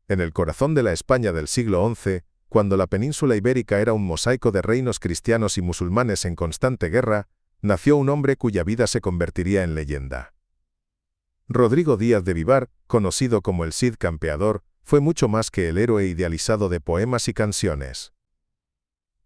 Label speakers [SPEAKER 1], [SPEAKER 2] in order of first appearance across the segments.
[SPEAKER 1] En el corazón de la España del siglo XI, cuando la península ibérica era un mosaico de reinos cristianos y musulmanes en constante guerra, nació un hombre cuya vida se convertiría en leyenda. Rodrigo Díaz de Vivar, conocido como el Cid Campeador, fue mucho más que el héroe idealizado de poemas y canciones.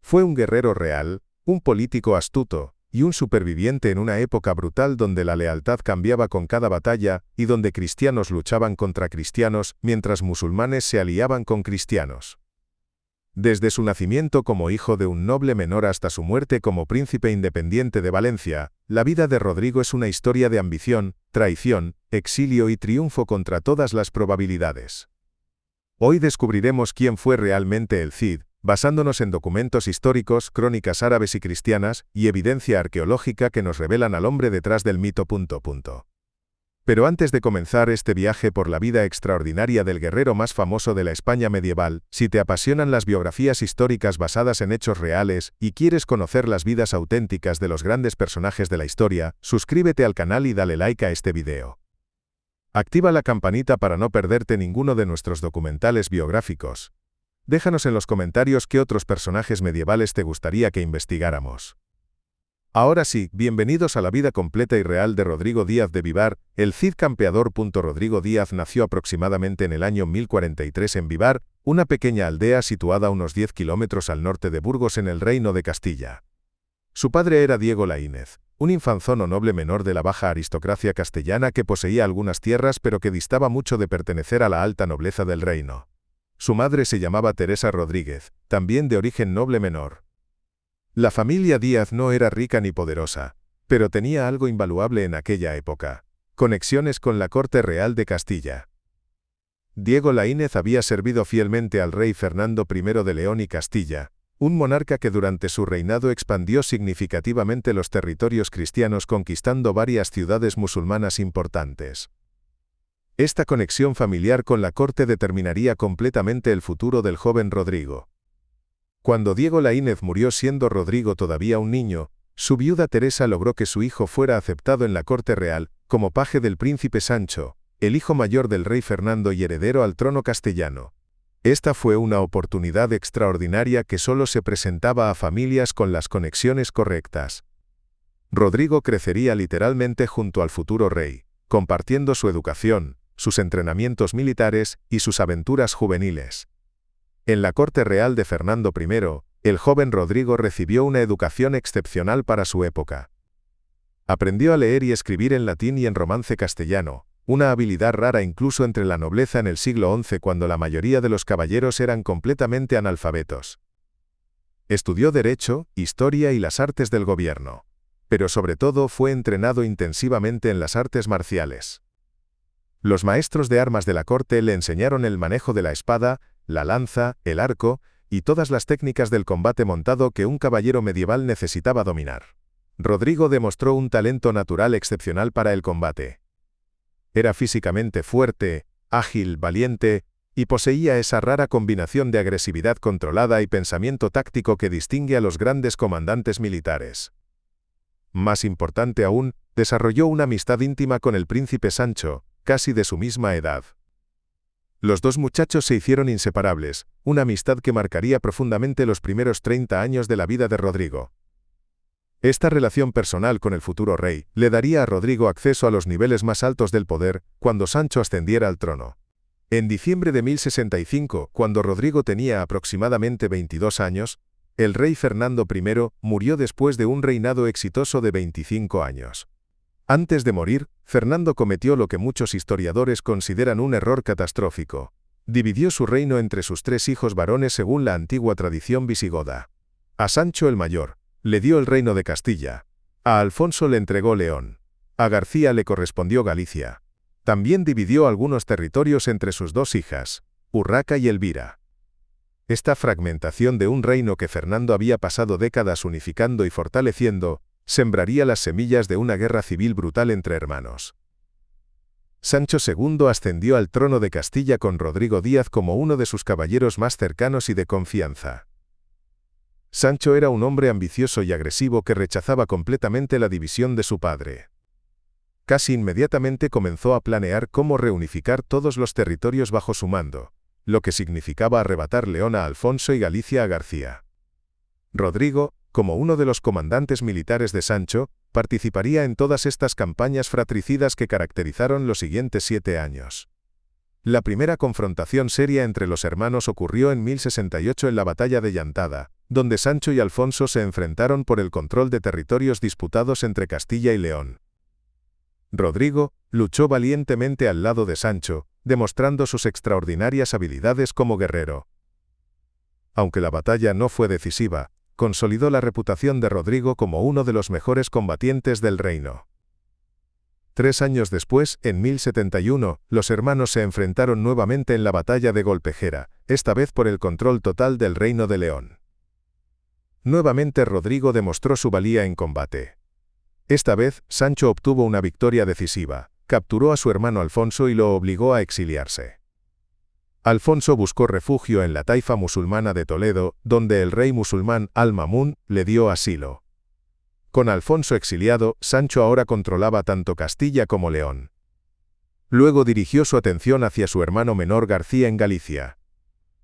[SPEAKER 1] Fue un guerrero real, un político astuto, y un superviviente en una época brutal donde la lealtad cambiaba con cada batalla y donde cristianos luchaban contra cristianos mientras musulmanes se aliaban con cristianos. Desde su nacimiento como hijo de un noble menor hasta su muerte como príncipe independiente de Valencia, la vida de Rodrigo es una historia de ambición, traición, exilio y triunfo contra todas las probabilidades. Hoy descubriremos quién fue realmente el Cid, basándonos en documentos históricos, crónicas árabes y cristianas, y evidencia arqueológica que nos revelan al hombre detrás del mito. Pero antes de comenzar este viaje por la vida extraordinaria del guerrero más famoso de la España medieval, si te apasionan las biografías históricas basadas en hechos reales y quieres conocer las vidas auténticas de los grandes personajes de la historia, suscríbete al canal y dale like a este video. Activa la campanita para no perderte ninguno de nuestros documentales biográficos. Déjanos en los comentarios qué otros personajes medievales te gustaría que investigáramos. Ahora sí, bienvenidos a la vida completa y real de Rodrigo Díaz de Vivar, el Cid Campeador. Rodrigo Díaz nació aproximadamente en el año 1043 en Vivar, una pequeña aldea situada a unos 10 kilómetros al norte de Burgos en el Reino de Castilla. Su padre era Diego Laínez, un infanzón o noble menor de la baja aristocracia castellana que poseía algunas tierras pero que distaba mucho de pertenecer a la alta nobleza del reino. Su madre se llamaba Teresa Rodríguez, también de origen noble menor. La familia Díaz no era rica ni poderosa, pero tenía algo invaluable en aquella época: conexiones con la corte real de Castilla. Diego Laínez había servido fielmente al rey Fernando I de León y Castilla, un monarca que durante su reinado expandió significativamente los territorios cristianos conquistando varias ciudades musulmanas importantes. Esta conexión familiar con la corte determinaría completamente el futuro del joven Rodrigo. Cuando Diego Laínez murió siendo Rodrigo todavía un niño, su viuda Teresa logró que su hijo fuera aceptado en la corte real, como paje del príncipe Sancho, el hijo mayor del rey Fernando y heredero al trono castellano. Esta fue una oportunidad extraordinaria que solo se presentaba a familias con las conexiones correctas. Rodrigo crecería literalmente junto al futuro rey, compartiendo su educación, sus entrenamientos militares y sus aventuras juveniles. En la corte real de Fernando I, el joven Rodrigo recibió una educación excepcional para su época. Aprendió a leer y escribir en latín y en romance castellano, una habilidad rara incluso entre la nobleza en el siglo XI cuando la mayoría de los caballeros eran completamente analfabetos. Estudió Derecho, Historia y las artes del gobierno, pero sobre todo fue entrenado intensivamente en las artes marciales. Los maestros de armas de la corte le enseñaron el manejo de la espada, la lanza, el arco, y todas las técnicas del combate montado que un caballero medieval necesitaba dominar. Rodrigo demostró un talento natural excepcional para el combate. Era físicamente fuerte, ágil, valiente, y poseía esa rara combinación de agresividad controlada y pensamiento táctico que distingue a los grandes comandantes militares. Más importante aún, desarrolló una amistad íntima con el príncipe Sancho, casi de su misma edad. Los dos muchachos se hicieron inseparables, una amistad que marcaría profundamente los primeros 30 años de la vida de Rodrigo. Esta relación personal con el futuro rey le daría a Rodrigo acceso a los niveles más altos del poder cuando Sancho ascendiera al trono. En diciembre de 1065, cuando Rodrigo tenía aproximadamente 22 años, el rey Fernando I murió después de un reinado exitoso de 25 años. Antes de morir, Fernando cometió lo que muchos historiadores consideran un error catastrófico. Dividió su reino entre sus 3 hijos varones según la antigua tradición visigoda. A Sancho el Mayor le dio el reino de Castilla. A Alfonso le entregó León. A García le correspondió Galicia. También dividió algunos territorios entre sus 2 hijas, Urraca y Elvira. Esta fragmentación de un reino que Fernando había pasado décadas unificando y fortaleciendo, sembraría las semillas de una guerra civil brutal entre hermanos. Sancho II ascendió al trono de Castilla con Rodrigo Díaz como uno de sus caballeros más cercanos y de confianza. Sancho era un hombre ambicioso y agresivo que rechazaba completamente la división de su padre. Casi inmediatamente comenzó a planear cómo reunificar todos los territorios bajo su mando, lo que significaba arrebatar León a Alfonso y Galicia a García. Rodrigo, como uno de los comandantes militares de Sancho, participaría en todas estas campañas fratricidas que caracterizaron los siguientes 7 años. La primera confrontación seria entre los hermanos ocurrió en 1068 en la batalla de Llantada, donde Sancho y Alfonso se enfrentaron por el control de territorios disputados entre Castilla y León. Rodrigo luchó valientemente al lado de Sancho, demostrando sus extraordinarias habilidades como guerrero. Aunque la batalla no fue decisiva, consolidó la reputación de Rodrigo como uno de los mejores combatientes del reino. 3 años después, en 1071, los hermanos se enfrentaron nuevamente en la batalla de Golpejera, esta vez por el control total del reino de León. Nuevamente Rodrigo demostró su valía en combate. Esta vez, Sancho obtuvo una victoria decisiva, capturó a su hermano Alfonso y lo obligó a exiliarse. Alfonso buscó refugio en la taifa musulmana de Toledo, donde el rey musulmán Al-Mamún le dio asilo. Con Alfonso exiliado, Sancho ahora controlaba tanto Castilla como León. Luego dirigió su atención hacia su hermano menor García en Galicia.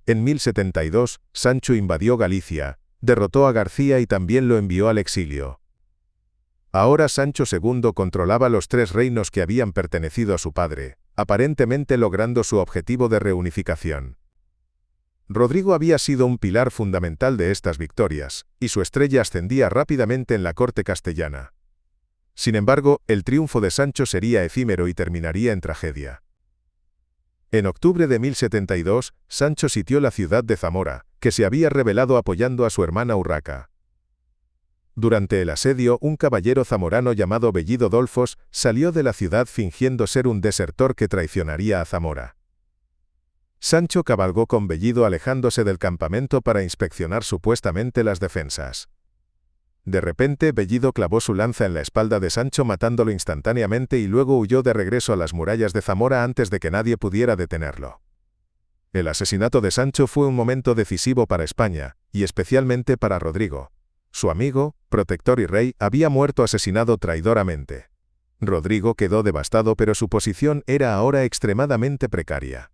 [SPEAKER 1] En 1072, Sancho invadió Galicia, derrotó a García y también lo envió al exilio. Ahora Sancho II controlaba los 3 reinos que habían pertenecido a su padre, aparentemente logrando su objetivo de reunificación. Rodrigo había sido un pilar fundamental de estas victorias, y su estrella ascendía rápidamente en la corte castellana. Sin embargo, el triunfo de Sancho sería efímero y terminaría en tragedia. En octubre de 1072, Sancho sitió la ciudad de Zamora, que se había rebelado apoyando a su hermana Urraca. Durante el asedio, un caballero zamorano llamado Bellido Dolfos salió de la ciudad fingiendo ser un desertor que traicionaría a Zamora. Sancho cabalgó con Bellido alejándose del campamento para inspeccionar supuestamente las defensas. De repente, Bellido clavó su lanza en la espalda de Sancho matándolo instantáneamente y luego huyó de regreso a las murallas de Zamora antes de que nadie pudiera detenerlo. El asesinato de Sancho fue un momento decisivo para España, y especialmente para Rodrigo. Su amigo, protector y rey, había muerto asesinado traidoramente. Rodrigo quedó devastado, pero su posición era ahora extremadamente precaria.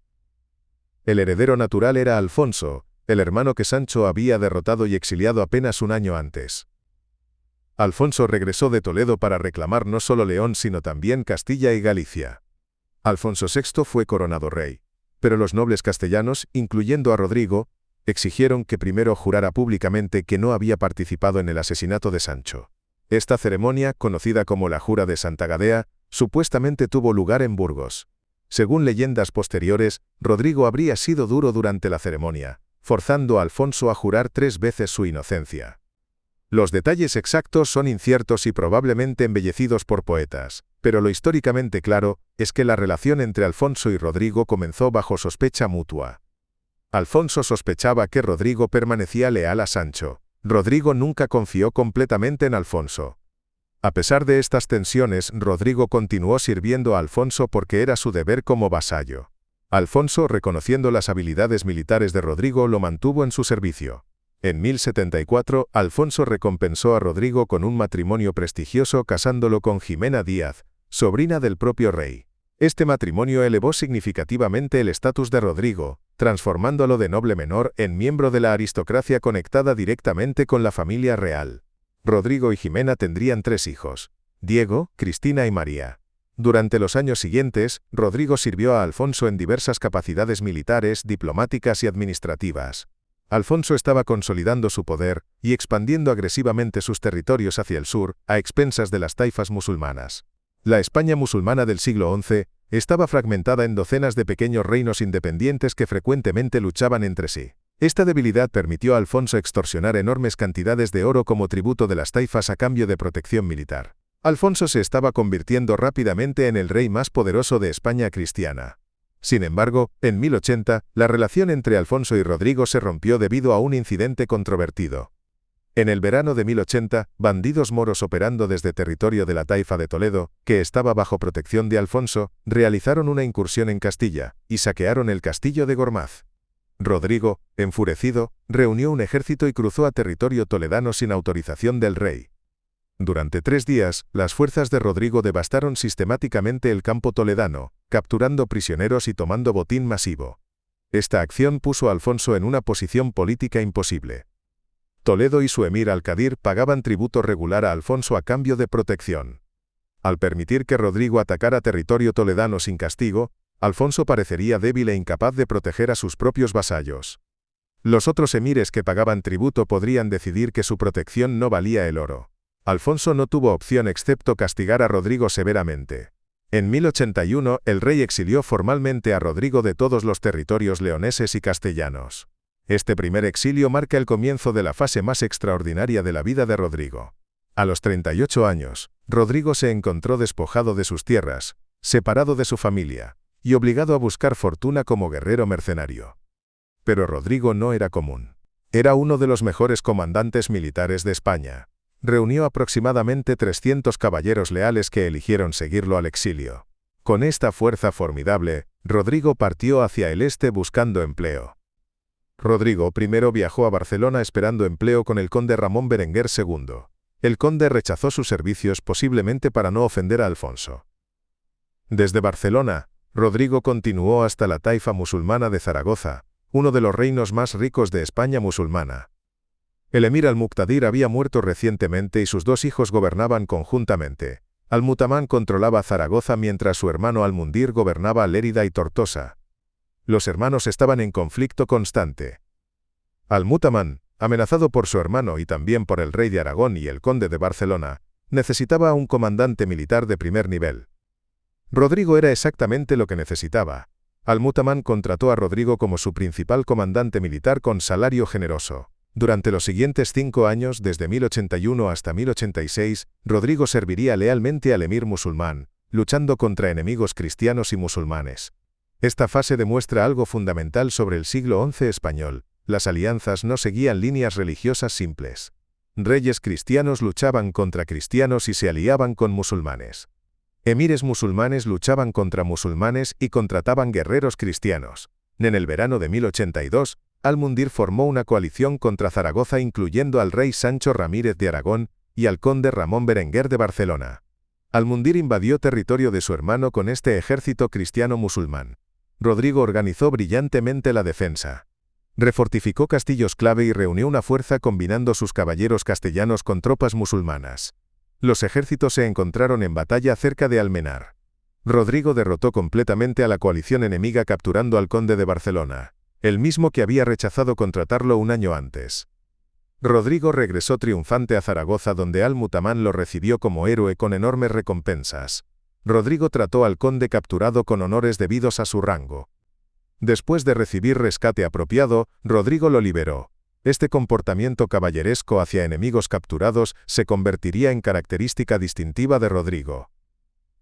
[SPEAKER 1] El heredero natural era Alfonso, el hermano que Sancho había derrotado y exiliado apenas un año antes. Alfonso regresó de Toledo para reclamar no solo León sino también Castilla y Galicia. Alfonso VI fue coronado rey, pero los nobles castellanos, incluyendo a Rodrigo, exigieron que primero jurara públicamente que no había participado en el asesinato de Sancho. Esta ceremonia, conocida como la Jura de Santa Gadea, supuestamente tuvo lugar en Burgos. Según leyendas posteriores, Rodrigo habría sido duro durante la ceremonia, forzando a Alfonso a jurar 3 veces su inocencia. Los detalles exactos son inciertos y probablemente embellecidos por poetas, pero lo históricamente claro es que la relación entre Alfonso y Rodrigo comenzó bajo sospecha mutua. Alfonso sospechaba que Rodrigo permanecía leal a Sancho. Rodrigo nunca confió completamente en Alfonso. A pesar de estas tensiones, Rodrigo continuó sirviendo a Alfonso porque era su deber como vasallo. Alfonso, reconociendo las habilidades militares de Rodrigo, lo mantuvo en su servicio. En 1074, Alfonso recompensó a Rodrigo con un matrimonio prestigioso casándolo con Jimena Díaz, sobrina del propio rey. Este matrimonio elevó significativamente el estatus de Rodrigo, transformándolo de noble menor en miembro de la aristocracia conectada directamente con la familia real. Rodrigo y Jimena tendrían 3 hijos: Diego, Cristina y María. Durante los años siguientes, Rodrigo sirvió a Alfonso en diversas capacidades militares, diplomáticas y administrativas. Alfonso estaba consolidando su poder y expandiendo agresivamente sus territorios hacia el sur, a expensas de las taifas musulmanas. La España musulmana del siglo XI estaba fragmentada en docenas de pequeños reinos independientes que frecuentemente luchaban entre sí. Esta debilidad permitió a Alfonso extorsionar enormes cantidades de oro como tributo de las taifas a cambio de protección militar. Alfonso se estaba convirtiendo rápidamente en el rey más poderoso de España cristiana. Sin embargo, en 1080, la relación entre Alfonso y Rodrigo se rompió debido a un incidente controvertido. En el verano de 1080, bandidos moros operando desde territorio de la taifa de Toledo, que estaba bajo protección de Alfonso, realizaron una incursión en Castilla, y saquearon el castillo de Gormaz. Rodrigo, enfurecido, reunió un ejército y cruzó a territorio toledano sin autorización del rey. Durante 3 días, las fuerzas de Rodrigo devastaron sistemáticamente el campo toledano, capturando prisioneros y tomando botín masivo. Esta acción puso a Alfonso en una posición política imposible. Toledo y su emir Al-Qadir pagaban tributo regular a Alfonso a cambio de protección. Al permitir que Rodrigo atacara territorio toledano sin castigo, Alfonso parecería débil e incapaz de proteger a sus propios vasallos. Los otros emires que pagaban tributo podrían decidir que su protección no valía el oro. Alfonso no tuvo opción excepto castigar a Rodrigo severamente. En 1081, el rey exilió formalmente a Rodrigo de todos los territorios leoneses y castellanos. Este primer exilio marca el comienzo de la fase más extraordinaria de la vida de Rodrigo. A los 38 años, Rodrigo se encontró despojado de sus tierras, separado de su familia, y obligado a buscar fortuna como guerrero mercenario. Pero Rodrigo no era común. Era uno de los mejores comandantes militares de España. Reunió aproximadamente 300 caballeros leales que eligieron seguirlo al exilio. Con esta fuerza formidable, Rodrigo partió hacia el este buscando empleo. Rodrigo primero viajó a Barcelona esperando empleo con el conde Ramón Berenguer II. El conde rechazó sus servicios posiblemente para no ofender a Alfonso. Desde Barcelona, Rodrigo continuó hasta la taifa musulmana de Zaragoza, uno de los reinos más ricos de España musulmana. El emir Al-Muqtadir había muerto recientemente y sus dos hijos gobernaban conjuntamente. Al-Mutamán controlaba Zaragoza mientras su hermano Al-Mundir gobernaba Lérida y Tortosa. Los hermanos estaban en conflicto constante. Al-Mutamán, amenazado por su hermano y también por el rey de Aragón y el conde de Barcelona, necesitaba un comandante militar de primer nivel. Rodrigo era exactamente lo que necesitaba. Al-Mutamán contrató a Rodrigo como su principal comandante militar con salario generoso. Durante los siguientes 5 años, desde 1081 hasta 1086, Rodrigo serviría lealmente al emir musulmán, luchando contra enemigos cristianos y musulmanes. Esta fase demuestra algo fundamental sobre el siglo XI español: las alianzas no seguían líneas religiosas simples. Reyes cristianos luchaban contra cristianos y se aliaban con musulmanes. Emires musulmanes luchaban contra musulmanes y contrataban guerreros cristianos. En el verano de 1082, Al-Mundir formó una coalición contra Zaragoza incluyendo al rey Sancho Ramírez de Aragón y al conde Ramón Berenguer de Barcelona. Al-Mundir invadió territorio de su hermano con este ejército cristiano musulmán. Rodrigo organizó brillantemente la defensa. Refortificó castillos clave y reunió una fuerza combinando sus caballeros castellanos con tropas musulmanas. Los ejércitos se encontraron en batalla cerca de Almenar. Rodrigo derrotó completamente a la coalición enemiga capturando al conde de Barcelona, el mismo que había rechazado contratarlo un año antes. Rodrigo regresó triunfante a Zaragoza donde Al-Mutamán lo recibió como héroe con enormes recompensas. Rodrigo trató al conde capturado con honores debidos a su rango. Después de recibir rescate apropiado, Rodrigo lo liberó. Este comportamiento caballeresco hacia enemigos capturados se convertiría en característica distintiva de Rodrigo.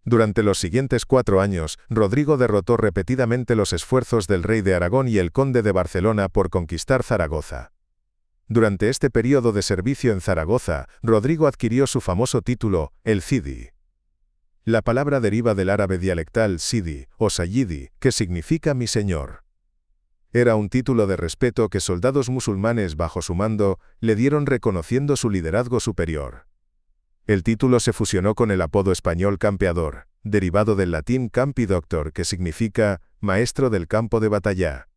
[SPEAKER 1] Durante los siguientes 4 años, Rodrigo derrotó repetidamente los esfuerzos del rey de Aragón y el conde de Barcelona por conquistar Zaragoza. Durante este periodo de servicio en Zaragoza, Rodrigo adquirió su famoso título, el Cidi. La palabra deriva del árabe dialectal Sidi, o Sayyidi, que significa mi señor. Era un título de respeto que soldados musulmanes bajo su mando le dieron reconociendo su liderazgo superior. El título se fusionó con el apodo español campeador, derivado del latín campi doctor, que significa maestro del campo de batalla.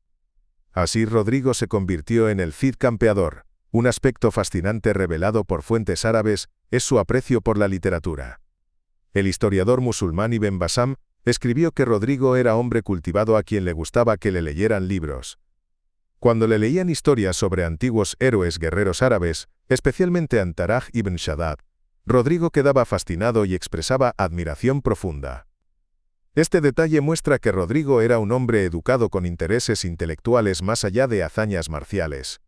[SPEAKER 1] Así Rodrigo se convirtió en el Cid campeador. Un aspecto fascinante revelado por fuentes árabes es su aprecio por la literatura. El historiador musulmán Ibn Basam escribió que Rodrigo era hombre cultivado a quien le gustaba que le leyeran libros. Cuando le leían historias sobre antiguos héroes guerreros árabes, especialmente Antaraj ibn Shaddad, Rodrigo quedaba fascinado y expresaba admiración profunda. Este detalle muestra que Rodrigo era un hombre educado con intereses intelectuales más allá de hazañas marciales.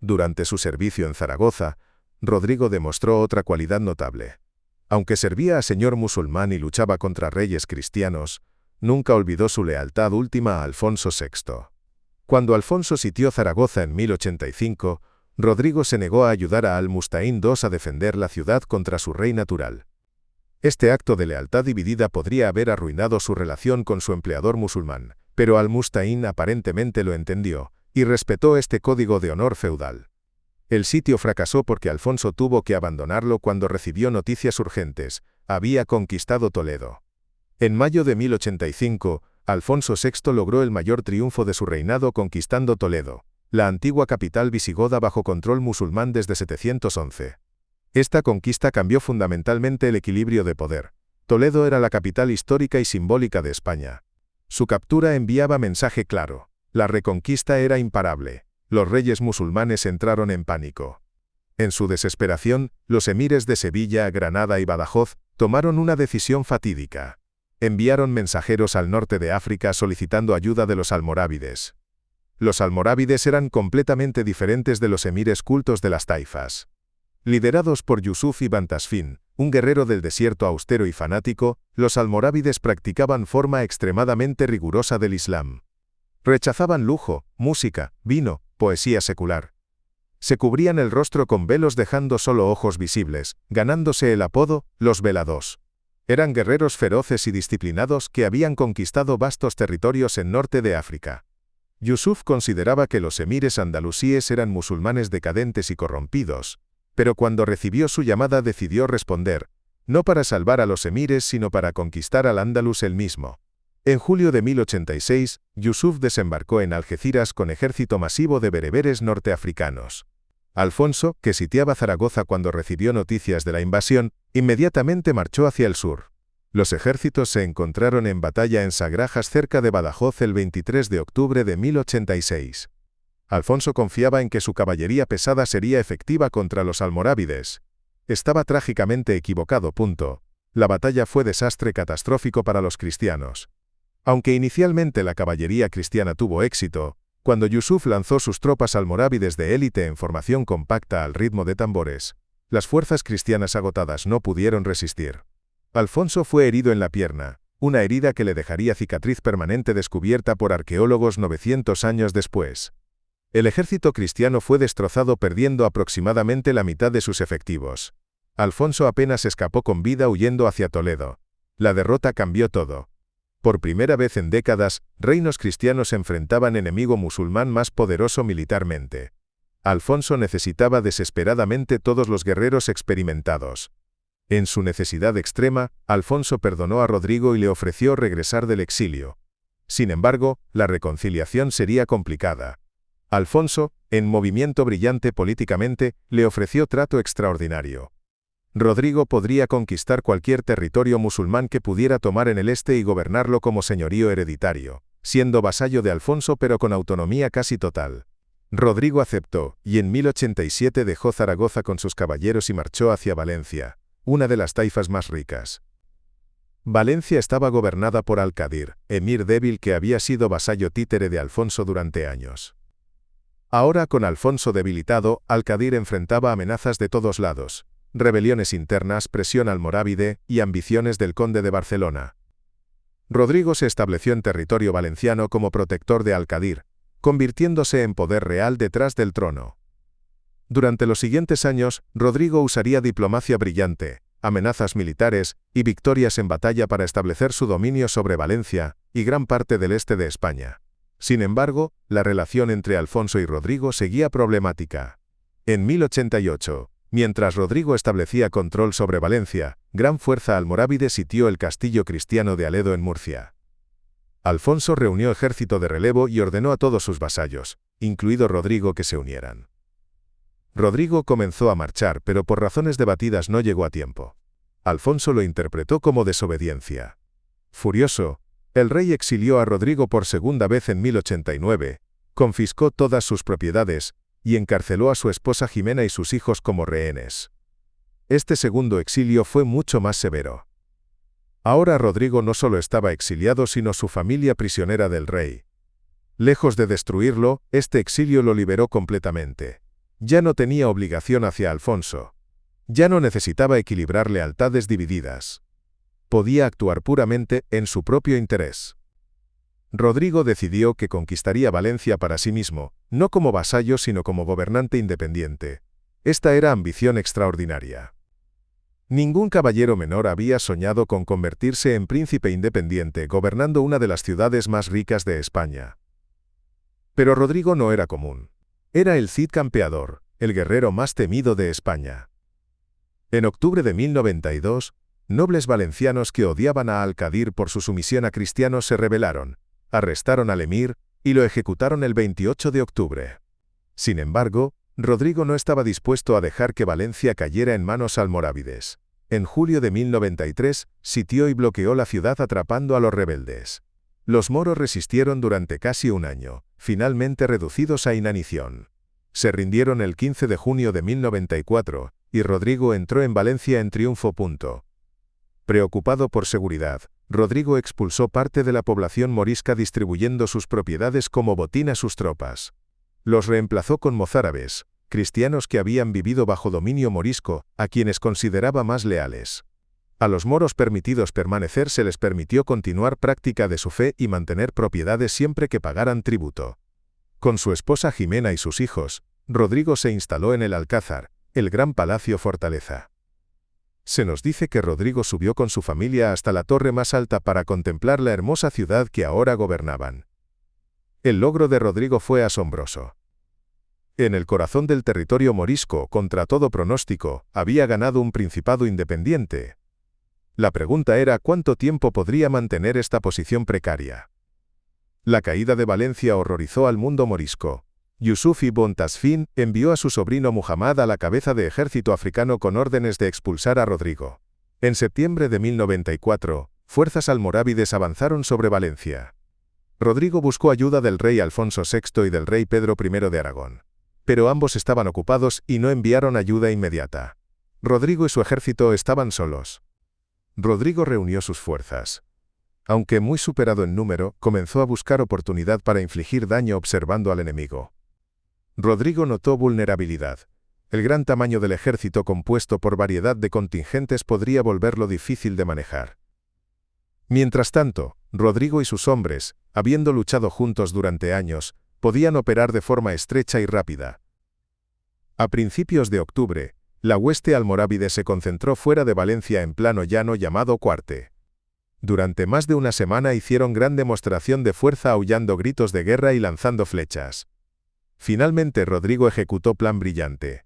[SPEAKER 1] Durante su servicio en Zaragoza, Rodrigo demostró otra cualidad notable. Aunque servía a señor musulmán y luchaba contra reyes cristianos, nunca olvidó su lealtad última a Alfonso VI. Cuando Alfonso sitió Zaragoza en 1085, Rodrigo se negó a ayudar a Al-Mustaín II a defender la ciudad contra su rey natural. Este acto de lealtad dividida podría haber arruinado su relación con su empleador musulmán, pero Al-Mustaín aparentemente lo entendió y respetó este código de honor feudal. El sitio fracasó porque Alfonso tuvo que abandonarlo cuando recibió noticias urgentes: había conquistado Toledo. En mayo de 1085, Alfonso VI logró el mayor triunfo de su reinado conquistando Toledo, la antigua capital visigoda bajo control musulmán desde 711. Esta conquista cambió fundamentalmente el equilibrio de poder. Toledo era la capital histórica y simbólica de España. Su captura enviaba mensaje claro. La reconquista era imparable. Los reyes musulmanes entraron en pánico. En su desesperación, los emires de Sevilla, Granada y Badajoz tomaron una decisión fatídica. Enviaron mensajeros al norte de África solicitando ayuda de los almorávides. Los almorávides eran completamente diferentes de los emires cultos de las taifas. Liderados por Yusuf ibn Tasfin, un guerrero del desierto austero y fanático, los almorávides practicaban forma extremadamente rigurosa del Islam. Rechazaban lujo, música, vino, poesía secular. Se cubrían el rostro con velos dejando solo ojos visibles, ganándose el apodo, los velados. Eran guerreros feroces y disciplinados que habían conquistado vastos territorios en norte de África. Yusuf consideraba que los emires andalusíes eran musulmanes decadentes y corrompidos, pero cuando recibió su llamada decidió responder, no para salvar a los emires sino para conquistar al Andalus él mismo. En julio de 1086, Yusuf desembarcó en Algeciras con ejército masivo de bereberes norteafricanos. Alfonso, que sitiaba Zaragoza cuando recibió noticias de la invasión, inmediatamente marchó hacia el sur. Los ejércitos se encontraron en batalla en Sagrajas cerca de Badajoz el 23 de octubre de 1086. Alfonso confiaba en que su caballería pesada sería efectiva contra los almorávides. Estaba trágicamente equivocado. La batalla fue desastre catastrófico para los cristianos. Aunque inicialmente la caballería cristiana tuvo éxito, cuando Yusuf lanzó sus tropas almorávides de élite en formación compacta al ritmo de tambores, las fuerzas cristianas agotadas no pudieron resistir. Alfonso fue herido en la pierna, una herida que le dejaría cicatriz permanente descubierta por arqueólogos 900 años después. El ejército cristiano fue destrozado perdiendo aproximadamente la mitad de sus efectivos. Alfonso apenas escapó con vida huyendo hacia Toledo. La derrota cambió todo. Por primera vez en décadas, reinos cristianos enfrentaban enemigo musulmán más poderoso militarmente. Alfonso necesitaba desesperadamente todos los guerreros experimentados. En su necesidad extrema, Alfonso perdonó a Rodrigo y le ofreció regresar del exilio. Sin embargo, la reconciliación sería complicada. Alfonso, en movimiento brillante políticamente, le ofreció trato extraordinario. Rodrigo podría conquistar cualquier territorio musulmán que pudiera tomar en el este y gobernarlo como señorío hereditario, siendo vasallo de Alfonso pero con autonomía casi total. Rodrigo aceptó, y en 1087 dejó Zaragoza con sus caballeros y marchó hacia Valencia, una de las taifas más ricas. Valencia estaba gobernada por Al-Qadir, emir débil que había sido vasallo títere de Alfonso durante años. Ahora con Alfonso debilitado, Al-Qadir enfrentaba amenazas de todos lados, rebeliones internas, presión almorávide y ambiciones del conde de Barcelona. Rodrigo se estableció en territorio valenciano como protector de Al-Qadir, convirtiéndose en poder real detrás del trono. Durante los siguientes años, Rodrigo usaría diplomacia brillante, amenazas militares y victorias en batalla para establecer su dominio sobre Valencia y gran parte del este de España. Sin embargo, la relación entre Alfonso y Rodrigo seguía problemática. En 1088, mientras Rodrigo establecía control sobre Valencia, gran fuerza almorávide sitió el castillo cristiano de Aledo en Murcia. Alfonso reunió ejército de relevo y ordenó a todos sus vasallos, incluido Rodrigo, que se unieran. Rodrigo comenzó a marchar, pero por razones debatidas no llegó a tiempo. Alfonso lo interpretó como desobediencia. Furioso, el rey exilió a Rodrigo por segunda vez en 1089, confiscó todas sus propiedades y encarceló a su esposa Jimena y sus hijos como rehenes. Este segundo exilio fue mucho más severo. Ahora Rodrigo no solo estaba exiliado sino su familia prisionera del rey. Lejos de destruirlo, este exilio lo liberó completamente. Ya no tenía obligación hacia Alfonso. Ya no necesitaba equilibrar lealtades divididas. Podía actuar puramente en su propio interés. Rodrigo decidió que conquistaría Valencia para sí mismo, no como vasallo sino como gobernante independiente. Esta era ambición extraordinaria. Ningún caballero menor había soñado con convertirse en príncipe independiente gobernando una de las ciudades más ricas de España. Pero Rodrigo no era común. Era el Cid campeador, el guerrero más temido de España. En octubre de 1092, nobles valencianos que odiaban a Al-Qadir por su sumisión a cristianos se rebelaron, arrestaron al emir y lo ejecutaron el 28 de octubre. Sin embargo, Rodrigo no estaba dispuesto a dejar que Valencia cayera en manos almorávides. En julio de 1093, sitió y bloqueó la ciudad atrapando a los rebeldes. Los moros resistieron durante casi un año, finalmente reducidos a inanición. Se rindieron el 15 de junio de 1094, y Rodrigo entró en Valencia en triunfo. Preocupado por seguridad, Rodrigo expulsó parte de la población morisca distribuyendo sus propiedades como botín a sus tropas. Los reemplazó con mozárabes, cristianos que habían vivido bajo dominio morisco, a quienes consideraba más leales. A los moros permitidos permanecer se les permitió continuar práctica de su fe y mantener propiedades siempre que pagaran tributo. Con su esposa Jimena y sus hijos, Rodrigo se instaló en el Alcázar, el gran palacio fortaleza. Se nos dice que Rodrigo subió con su familia hasta la torre más alta para contemplar la hermosa ciudad que ahora gobernaban. El logro de Rodrigo fue asombroso. En el corazón del territorio morisco, contra todo pronóstico, había ganado un principado independiente. La pregunta era cuánto tiempo podría mantener esta posición precaria. La caída de Valencia horrorizó al mundo morisco. Yusuf ibn Tasfin envió a su sobrino Muhammad a la cabeza de ejército africano con órdenes de expulsar a Rodrigo. En septiembre de 1094, fuerzas almorávides avanzaron sobre Valencia. Rodrigo buscó ayuda del rey Alfonso VI y del rey Pedro I de Aragón. Pero ambos estaban ocupados y no enviaron ayuda inmediata. Rodrigo y su ejército estaban solos. Rodrigo reunió sus fuerzas. Aunque muy superado en número, comenzó a buscar oportunidad para infligir daño observando al enemigo. Rodrigo notó vulnerabilidad. El gran tamaño del ejército compuesto por variedad de contingentes podría volverlo difícil de manejar. Mientras tanto, Rodrigo y sus hombres, habiendo luchado juntos durante años, podían operar de forma estrecha y rápida. A principios de octubre, la hueste almorávide se concentró fuera de Valencia en plano llano llamado Cuarte. Durante más de una semana hicieron gran demostración de fuerza aullando gritos de guerra y lanzando flechas. Finalmente Rodrigo ejecutó plan brillante.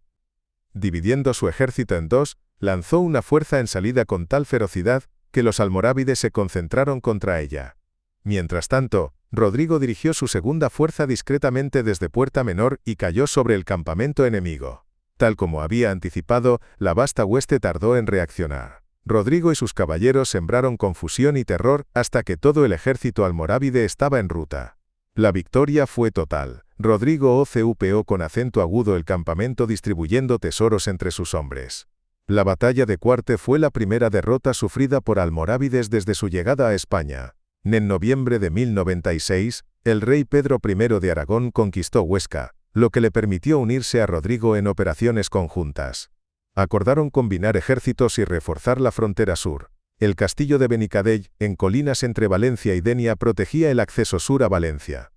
[SPEAKER 1] Dividiendo su ejército en dos, lanzó una fuerza en salida con tal ferocidad, que los almorávides se concentraron contra ella. Mientras tanto, Rodrigo dirigió su segunda fuerza discretamente desde Puerta Menor y cayó sobre el campamento enemigo. Tal como había anticipado, la vasta hueste tardó en reaccionar. Rodrigo y sus caballeros sembraron confusión y terror hasta que todo el ejército almorávide estaba en ruta. La victoria fue total. Rodrigo ocupó con acento agudo el campamento distribuyendo tesoros entre sus hombres. La batalla de Cuarte fue la primera derrota sufrida por almorávides desde su llegada a España. En noviembre de 1096, el rey Pedro I de Aragón conquistó Huesca, lo que le permitió unirse a Rodrigo en operaciones conjuntas. Acordaron combinar ejércitos y reforzar la frontera sur. El castillo de Benicadell, en colinas entre Valencia y Denia, protegía el acceso sur a Valencia.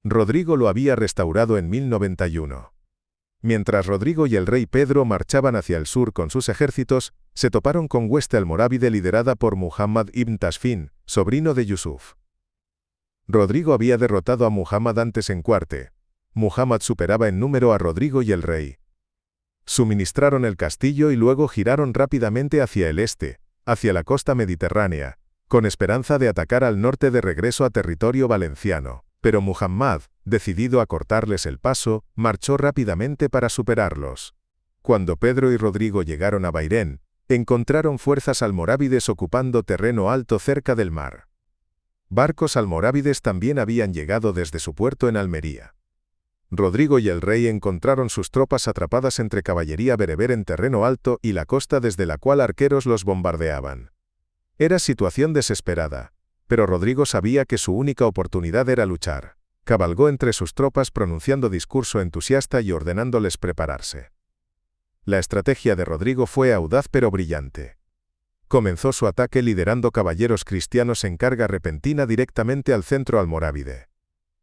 [SPEAKER 1] Rodrigo lo había restaurado en 1091. Mientras Rodrigo y el rey Pedro marchaban hacia el sur con sus ejércitos, se toparon con hueste almorávide liderada por Muhammad ibn Tasfin, sobrino de Yusuf. Rodrigo había derrotado a Muhammad antes en Cuarte. Muhammad superaba en número a Rodrigo y el rey. Suministraron el castillo y luego giraron rápidamente hacia el este, hacia la costa mediterránea, con esperanza de atacar al norte de regreso a territorio valenciano. Pero Muhammad, decidido a cortarles el paso, marchó rápidamente para superarlos. Cuando Pedro y Rodrigo llegaron a Bairén, encontraron fuerzas almorávides ocupando terreno alto cerca del mar. Barcos almorávides también habían llegado desde su puerto en Almería. Rodrigo y el rey encontraron sus tropas atrapadas entre caballería bereber en terreno alto y la costa desde la cual arqueros los bombardeaban. Era situación desesperada. Pero Rodrigo sabía que su única oportunidad era luchar. Cabalgó entre sus tropas pronunciando discurso entusiasta y ordenándoles prepararse. La estrategia de Rodrigo fue audaz pero brillante. Comenzó su ataque liderando caballeros cristianos en carga repentina directamente al centro almorávide.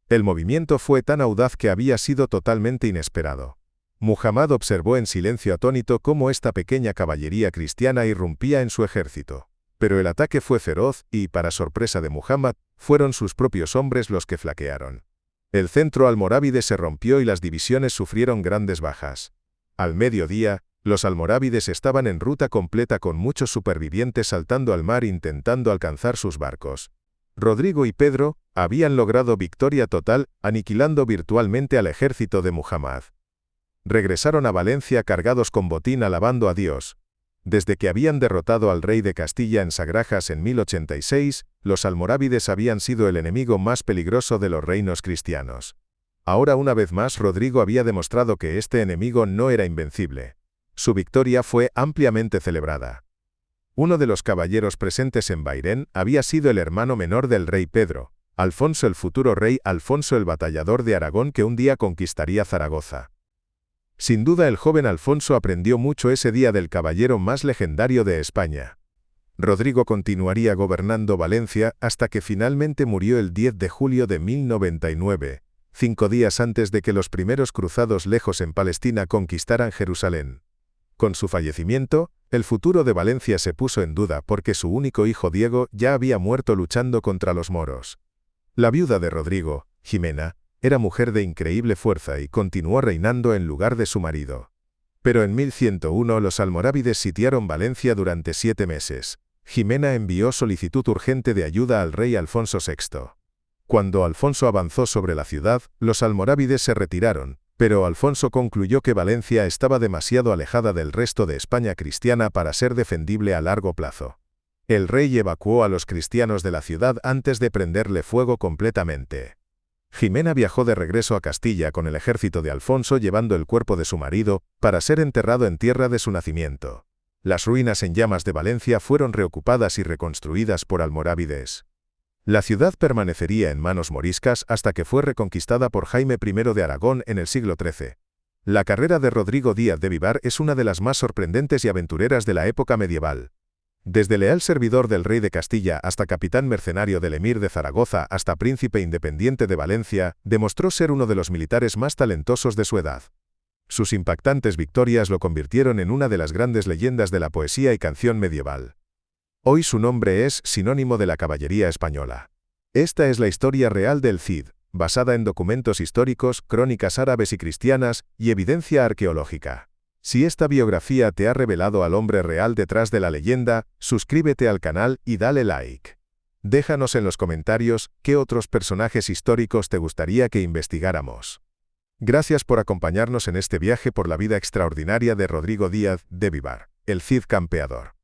[SPEAKER 1] El movimiento fue tan audaz que había sido totalmente inesperado. Muhammad observó en silencio atónito cómo esta pequeña caballería cristiana irrumpía en su ejército. Pero el ataque fue feroz y, para sorpresa de Muhammad, fueron sus propios hombres los que flaquearon. El centro almorávide se rompió y las divisiones sufrieron grandes bajas. Al mediodía, los almorávides estaban en ruta completa con muchos supervivientes saltando al mar intentando alcanzar sus barcos. Rodrigo y Pedro habían logrado victoria total, aniquilando virtualmente al ejército de Muhammad. Regresaron a Valencia cargados con botín alabando a Dios. Desde que habían derrotado al rey de Castilla en Sagrajas en 1086, los almorávides habían sido el enemigo más peligroso de los reinos cristianos. Ahora una vez más Rodrigo había demostrado que este enemigo no era invencible. Su victoria fue ampliamente celebrada. Uno de los caballeros presentes en Bairén había sido el hermano menor del rey Pedro, Alfonso, el futuro rey Alfonso el Batallador de Aragón, que un día conquistaría Zaragoza. Sin duda el joven Alfonso aprendió mucho ese día del caballero más legendario de España. Rodrigo continuaría gobernando Valencia hasta que finalmente murió el 10 de julio de 1099, 5 días antes de que los primeros cruzados lejos en Palestina conquistaran Jerusalén. Con su fallecimiento, el futuro de Valencia se puso en duda porque su único hijo Diego ya había muerto luchando contra los moros. La viuda de Rodrigo, Jimena, era mujer de increíble fuerza y continuó reinando en lugar de su marido. Pero en 1101 los almorávides sitiaron Valencia durante 7 meses. Jimena envió solicitud urgente de ayuda al rey Alfonso VI. Cuando Alfonso avanzó sobre la ciudad, los almorávides se retiraron, pero Alfonso concluyó que Valencia estaba demasiado alejada del resto de España cristiana para ser defendible a largo plazo. El rey evacuó a los cristianos de la ciudad antes de prenderle fuego completamente. Jimena viajó de regreso a Castilla con el ejército de Alfonso llevando el cuerpo de su marido, para ser enterrado en tierra de su nacimiento. Las ruinas en llamas de Valencia fueron reocupadas y reconstruidas por almorávides. La ciudad permanecería en manos moriscas hasta que fue reconquistada por Jaime I de Aragón en el siglo XIII. La carrera de Rodrigo Díaz de Vivar es una de las más sorprendentes y aventureras de la época medieval. Desde leal servidor del rey de Castilla hasta capitán mercenario del emir de Zaragoza hasta príncipe independiente de Valencia, demostró ser uno de los militares más talentosos de su edad. Sus impactantes victorias lo convirtieron en una de las grandes leyendas de la poesía y canción medieval. Hoy su nombre es sinónimo de la caballería española. Esta es la historia real del Cid, basada en documentos históricos, crónicas árabes y cristianas, y evidencia arqueológica. Si esta biografía te ha revelado al hombre real detrás de la leyenda, suscríbete al canal y dale like. Déjanos en los comentarios qué otros personajes históricos te gustaría que investigáramos. Gracias por acompañarnos en este viaje por la vida extraordinaria de Rodrigo Díaz de Vivar, el Cid campeador.